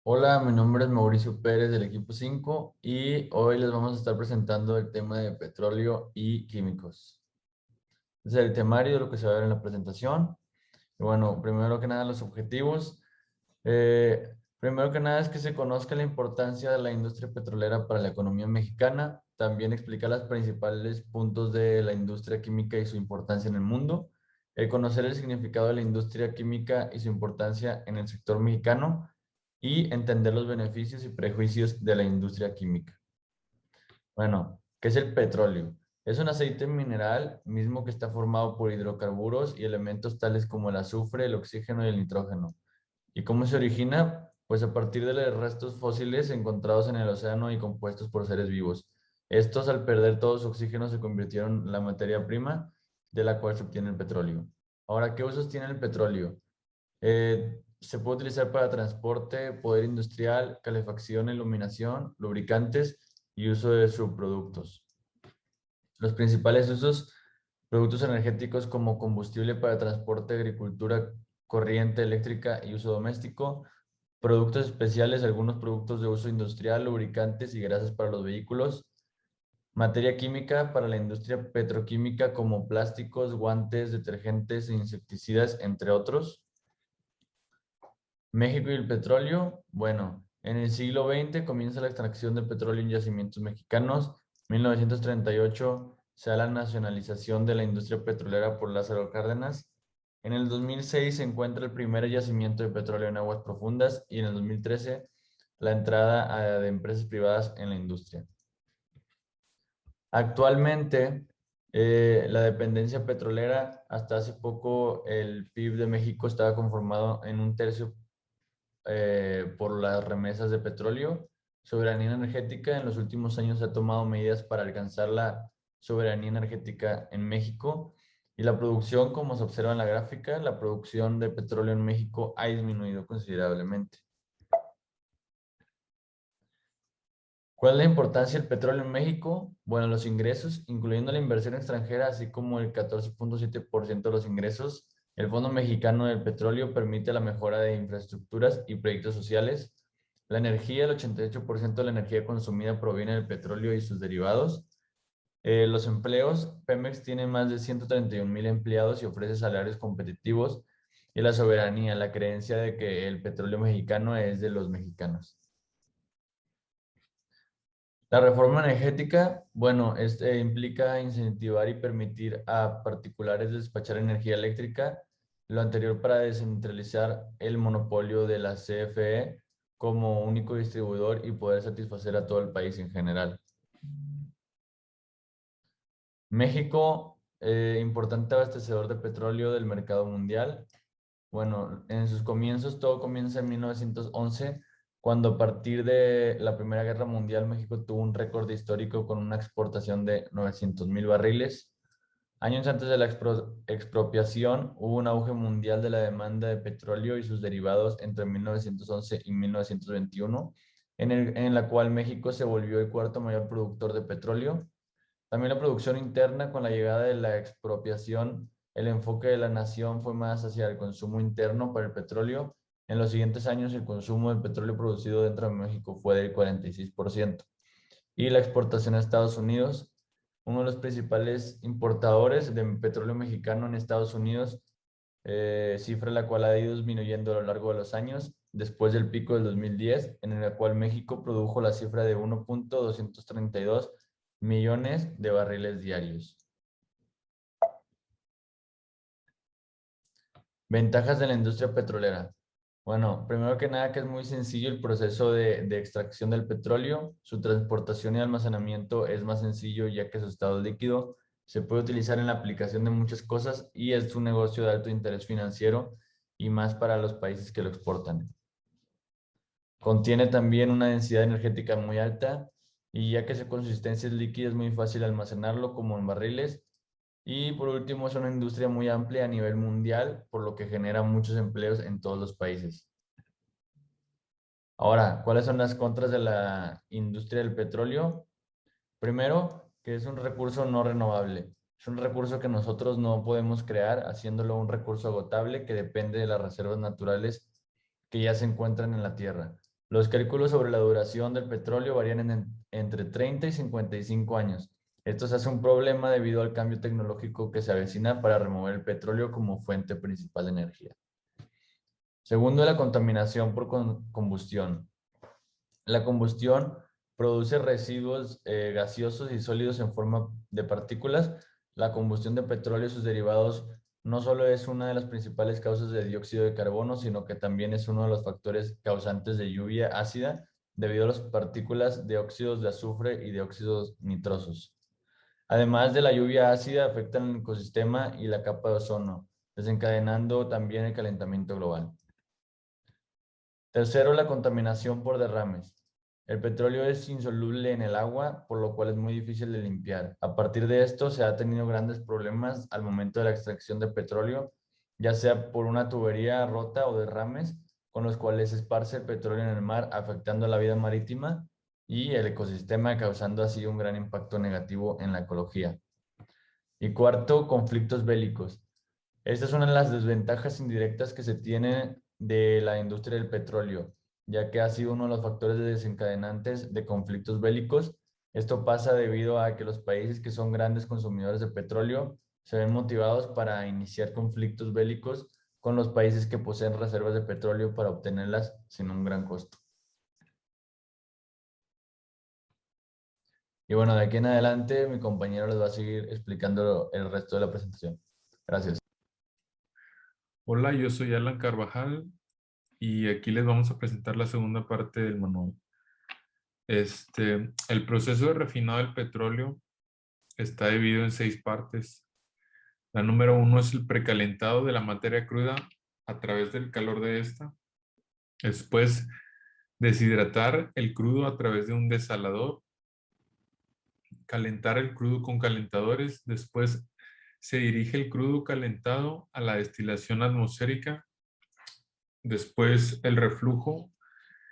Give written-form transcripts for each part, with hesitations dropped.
Hola, mi nombre es Mauricio Pérez del equipo 5 y hoy les vamos a estar presentando el tema de petróleo y químicos. Este es el temario de lo que se va a ver en la presentación. Y bueno, primero que nada los objetivos. Primero que nada es que se conozca la importancia de la industria petrolera para la economía mexicana. También explicar los principales puntos de la industria química y su importancia en el mundo. Conocer el significado de la industria química y su importancia en el sector mexicano y entender los beneficios y prejuicios de la industria química. Bueno, ¿qué es el petróleo? Es un aceite mineral mismo que está formado por hidrocarburos y elementos tales como el azufre, el oxígeno y el nitrógeno. ¿Y cómo se origina? Pues a partir de los restos fósiles encontrados en el océano y compuestos por seres vivos. Estos, al perder todo su oxígeno, se convirtieron en la materia prima de la cual se obtiene el petróleo. Ahora, ¿qué usos tiene el petróleo? Se puede utilizar para transporte, poder industrial, calefacción, iluminación, lubricantes y uso de subproductos. Los principales usos: productos energéticos como combustible para transporte, agricultura, corriente eléctrica y uso doméstico. Productos especiales, algunos productos de uso industrial, lubricantes y grasas para los vehículos. Materia química para la industria petroquímica como plásticos, guantes, detergentes e insecticidas, entre otros. México y el petróleo. Bueno, en el siglo XX comienza la extracción de petróleo en yacimientos mexicanos. 1938 se da la nacionalización de la industria petrolera por Lázaro Cárdenas. En el 2006 se encuentra el primer yacimiento de petróleo en aguas profundas y en el 2013 la entrada de empresas privadas en la industria. Actualmente, la dependencia petrolera, hasta hace poco el PIB de México estaba conformado en un tercio por las remesas de petróleo. Soberanía energética: en los últimos años se ha tomado medidas para alcanzar la soberanía energética en México. Y la producción, como se observa en la gráfica, la producción de petróleo en México ha disminuido considerablemente. ¿Cuál es la importancia del petróleo en México? Bueno, los ingresos, incluyendo la inversión extranjera, así como el 14.7% de los ingresos. El Fondo Mexicano del Petróleo permite la mejora de infraestructuras y proyectos sociales. La energía: el 88% de la energía consumida proviene del petróleo y sus derivados. Los empleos: Pemex tiene más de 131,000 empleados y ofrece salarios competitivos. Y la soberanía: la creencia de que el petróleo mexicano es de los mexicanos. La reforma energética, bueno, este implica incentivar y permitir a particulares despachar energía eléctrica, lo anterior para descentralizar el monopolio de la CFE como único distribuidor y poder satisfacer a todo el país en general. México, importante abastecedor de petróleo del mercado mundial. Bueno, en sus comienzos, todo comienza en 1911, cuando a partir de la Primera Guerra Mundial México tuvo un récord histórico con una exportación de 900,000 barriles. Años antes de la expropiación, hubo un auge mundial de la demanda de petróleo y sus derivados entre 1911 y 1921, en la cual México se volvió el cuarto mayor productor de petróleo. También la producción interna: con la llegada de la expropiación, el enfoque de la nación fue más hacia el consumo interno para el petróleo. En los siguientes años, el consumo del petróleo producido dentro de México fue del 46%. Y la exportación a Estados Unidos: uno de los principales importadores de petróleo mexicano en Estados Unidos, cifra la cual ha ido disminuyendo a lo largo de los años, después del pico del 2010, en el cual México produjo la cifra de 1.232 millones de barriles diarios. Ventajas de la industria petrolera. Bueno, primero que nada, que es muy sencillo el proceso de extracción del petróleo. Su transportación y almacenamiento es más sencillo, ya que su estado líquido se puede utilizar en la aplicación de muchas cosas y es un negocio de alto interés financiero, y más para los países que lo exportan. Contiene también una densidad energética muy alta, y ya que su consistencia es líquida, es muy fácil almacenarlo como en barriles. Y por último, es una industria muy amplia a nivel mundial, por lo que genera muchos empleos en todos los países. Ahora, ¿cuáles son las contras de la industria del petróleo? Primero, que es un recurso no renovable. Es un recurso que nosotros no podemos crear, haciéndolo un recurso agotable que depende de las reservas naturales que ya se encuentran en la tierra. Los cálculos sobre la duración del petróleo varían entre 30 y 55 años. Esto se hace un problema debido al cambio tecnológico que se avecina para remover el petróleo como fuente principal de energía. Segundo, la contaminación por combustión. La combustión produce residuos gaseosos y sólidos en forma de partículas. La combustión de petróleo y sus derivados no solo es una de las principales causas de dióxido de carbono, sino que también es uno de los factores causantes de lluvia ácida debido a las partículas de óxidos de azufre y de óxidos nitrosos. Además de la lluvia ácida, afectan el ecosistema y la capa de ozono, desencadenando también el calentamiento global. Tercero, la contaminación por derrames. El petróleo es insoluble en el agua, por lo cual es muy difícil de limpiar. A partir de esto, se ha tenido grandes problemas al momento de la extracción de petróleo, ya sea por una tubería rota o derrames, con los cuales se esparce el petróleo en el mar, afectando la vida marítima y el ecosistema, causando así un gran impacto negativo en la ecología. Y cuarto, conflictos bélicos. Esta es una de las desventajas indirectas que se tiene de la industria del petróleo, ya que ha sido uno de los factores desencadenantes de conflictos bélicos. Esto pasa debido a que los países que son grandes consumidores de petróleo se ven motivados para iniciar conflictos bélicos con los países que poseen reservas de petróleo para obtenerlas sin un gran costo. Y bueno, de aquí en adelante mi compañero les va a seguir explicando el resto de la presentación. Gracias. Hola, yo soy Alan Carvajal y aquí les vamos a presentar la segunda parte del manual. El proceso de refinado del petróleo está dividido en 6 partes. La número 1 es el precalentado de la materia cruda a través del calor de esta. Después, deshidratar el crudo a través de un desalador. Calentar el crudo con calentadores. Después, se dirige el crudo calentado a la destilación atmosférica. Después, el reflujo,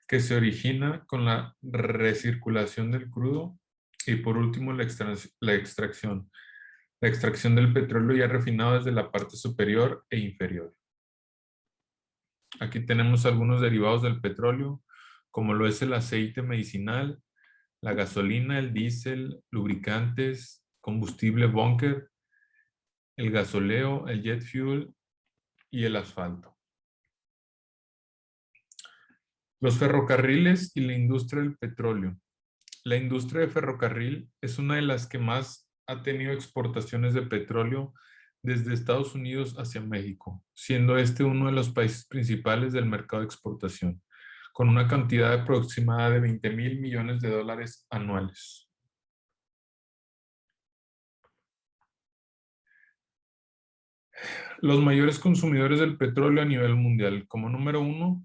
que se origina con la recirculación del crudo, y por último la extracción. La extracción del petróleo ya refinado desde la parte superior e inferior. Aquí tenemos algunos derivados del petróleo, como lo es el aceite medicinal, la gasolina, el diésel, lubricantes, combustible búnker, el gasoleo, el jet fuel y el asfalto. Los ferrocarriles y la industria del petróleo. La industria de ferrocarril es una de las que más ha tenido exportaciones de petróleo desde Estados Unidos hacia México, siendo este uno de los países principales del mercado de exportación, con una cantidad aproximada de 20,000 millones de dólares anuales. Los mayores consumidores del petróleo a nivel mundial. Como número 1,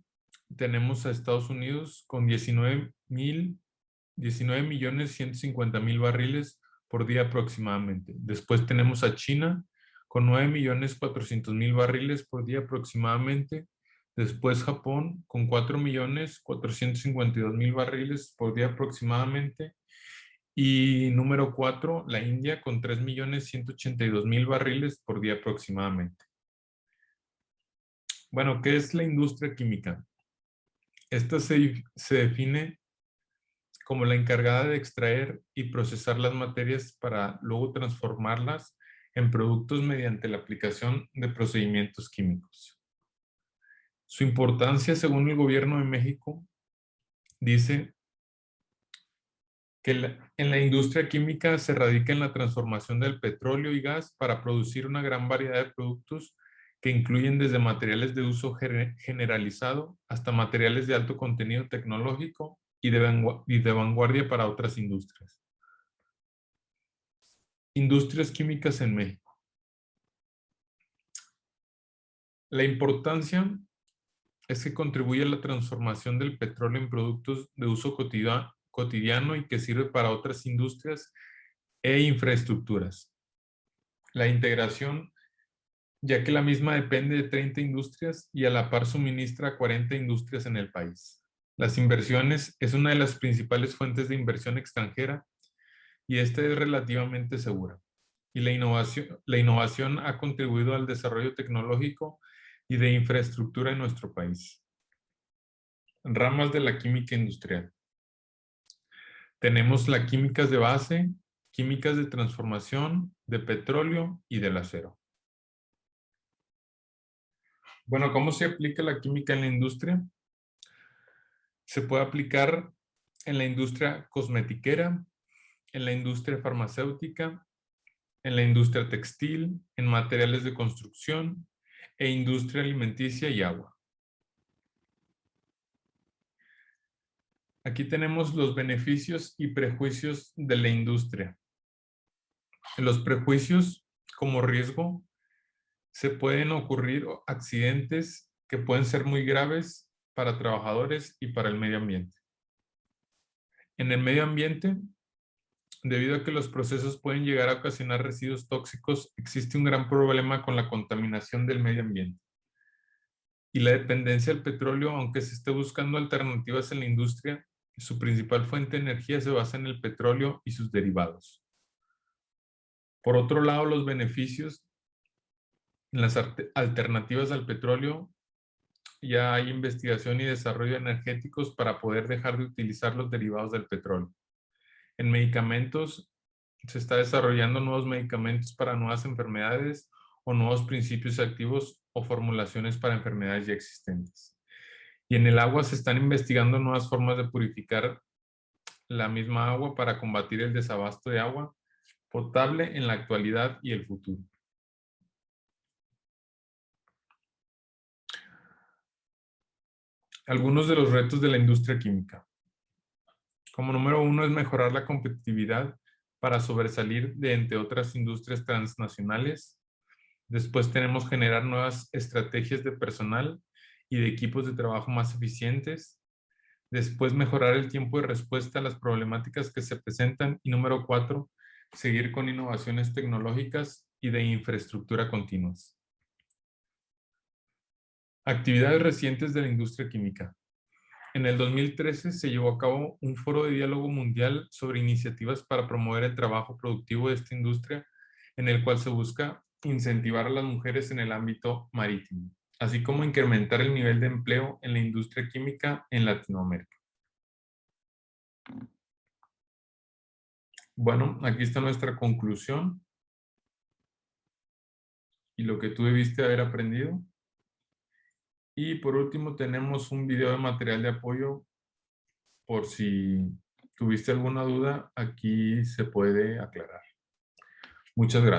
tenemos a Estados Unidos con 19,150,000 barriles por día aproximadamente. Después tenemos a China con 9,400,000 barriles por día aproximadamente. Después Japón con 4,452,000 barriles por día aproximadamente. Y número 4, la India con 3,182,000 barriles por día aproximadamente. Bueno, ¿qué es la industria química? Esta se define como la encargada de extraer y procesar las materias para luego transformarlas en productos mediante la aplicación de procedimientos químicos. Su importancia, según el gobierno de México, dice que en la industria química se radica en la transformación del petróleo y gas para producir una gran variedad de productos que incluyen desde materiales de uso generalizado hasta materiales de alto contenido tecnológico y de vanguardia para otras industrias. Industrias químicas en México. La importancia es que contribuye a la transformación del petróleo en productos de uso cotidiano y que sirve para otras industrias e infraestructuras. La integración, ya que la misma depende de 30 industrias y a la par suministra 40 industrias en el país. Las inversiones es una de las principales fuentes de inversión extranjera y esta es relativamente segura. Y la innovación ha contribuido al desarrollo tecnológico y de infraestructura en nuestro país. ramas de la química industrial. Tenemos las químicas de base, químicas de transformación, de petróleo y del acero. Bueno, ¿cómo se aplica la química en la industria? Se puede aplicar en la industria cosmetiquera, en la industria farmacéutica, en la industria textil, en materiales de construcción e industria alimenticia y agua. Aquí tenemos los beneficios y prejuicios de la industria. Los prejuicios como riesgo, se pueden ocurrir accidentes que pueden ser muy graves para trabajadores y para el medio ambiente. En el medio ambiente, debido a que los procesos pueden llegar a ocasionar residuos tóxicos, existe un gran problema con la contaminación del medio ambiente. Y la dependencia del petróleo, aunque se esté buscando alternativas en la industria, su principal fuente de energía se basa en el petróleo y sus derivados. Por otro lado, los beneficios en las alternativas al petróleo, ya hay investigación y desarrollo energéticos para poder dejar de utilizar los derivados del petróleo. En medicamentos, se está desarrollando nuevos medicamentos para nuevas enfermedades o nuevos principios activos o formulaciones para enfermedades ya existentes. Y en el agua se están investigando nuevas formas de purificar la misma agua para combatir el desabasto de agua potable en la actualidad y el futuro. Algunos de los retos de la industria química. Como número 1 es mejorar la competitividad para sobresalir de entre otras industrias transnacionales. Después tenemos generar nuevas estrategias de personal y de equipos de trabajo más eficientes. Después mejorar el tiempo de respuesta a las problemáticas que se presentan. Y número 4, seguir con innovaciones tecnológicas y de infraestructura continuas. Actividades recientes de la industria química. En el 2013 se llevó a cabo un foro de diálogo mundial sobre iniciativas para promover el trabajo productivo de esta industria, en el cual se busca incentivar a las mujeres en el ámbito marítimo, así como incrementar el nivel de empleo en la industria química en Latinoamérica. Bueno, aquí está nuestra conclusión y lo que tú debiste haber aprendido. Y por último tenemos un video de material de apoyo por si tuviste alguna duda, aquí se puede aclarar. Muchas gracias.